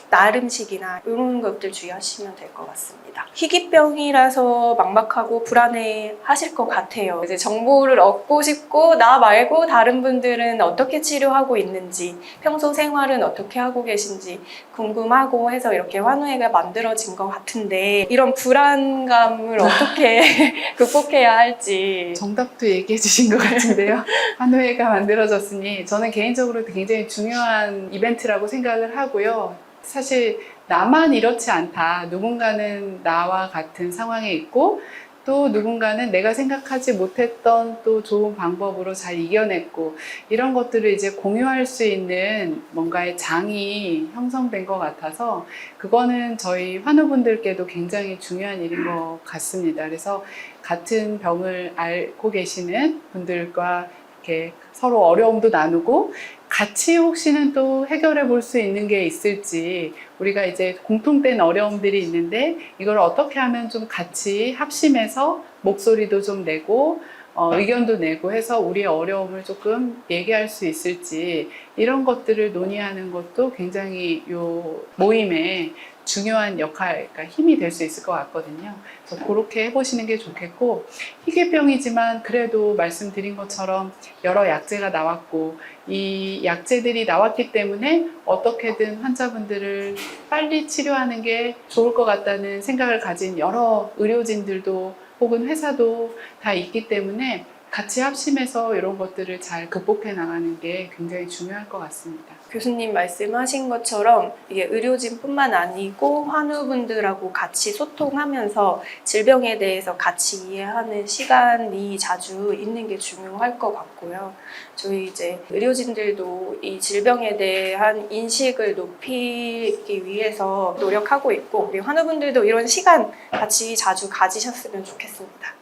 날 음식이나 이런 것들 주의하시면 될 것 같습니다. 희귀병이라서 막막하고 불안해 하실 것 같아요. 이제 정보를 얻고 싶고, 나 말고 다른 분들은 어떻게 치료하고 있는지, 평소 생활은 어떻게 하고 계신지 궁금하고 해서 이렇게 환우회가 만들어진 것 같은데, 이런 불안감을 어떻게 극복해야 할지.
정답도 얘기해 주신 것 같은데요. 환우회가 만들어졌으니 저는 개인적으로 굉장히 중요한 이벤트라고 생각을 하고요. 사실 나만 이렇지 않다. 누군가는 나와 같은 상황에 있고, 또 누군가는 내가 생각하지 못했던 또 좋은 방법으로 잘 이겨냈고, 이런 것들을 이제 공유할 수 있는 뭔가의 장이 형성된 것 같아서 그거는 저희 환우분들께도 굉장히 중요한 일인 것 같습니다. 그래서 같은 병을 앓고 계시는 분들과 이렇게 서로 어려움도 나누고, 같이 혹시는 또 해결해 볼 수 있는 게 있을지, 우리가 이제 공통된 어려움들이 있는데 이걸 어떻게 하면 좀 같이 합심해서 목소리도 좀 내고 의견도 내고 해서 우리의 어려움을 조금 얘기할 수 있을지, 이런 것들을 논의하는 것도 굉장히 요 모임의 중요한 역할, 그러니까 힘이 될 수 있을 것 같거든요. 그래서 그렇게 해보시는 게 좋겠고, 희귀병이지만 그래도 말씀드린 것처럼 여러 약제가 나왔고, 이 약제들이 나왔기 때문에 어떻게든 환자분들을 빨리 치료하는 게 좋을 것 같다는 생각을 가진 여러 의료진들도 혹은 회사도 다 있기 때문에 같이 합심해서 이런 것들을 잘 극복해 나가는 게 굉장히 중요할 것 같습니다.
교수님 말씀하신 것처럼 이게 의료진뿐만 아니고 환우분들하고 같이 소통하면서 질병에 대해서 같이 이해하는 시간이 자주 있는 게 중요할 것 같고요. 저희 이제 의료진들도 이 질병에 대한 인식을 높이기 위해서 노력하고 있고, 우리 환우분들도 이런 시간 같이 자주 가지셨으면 좋겠습니다.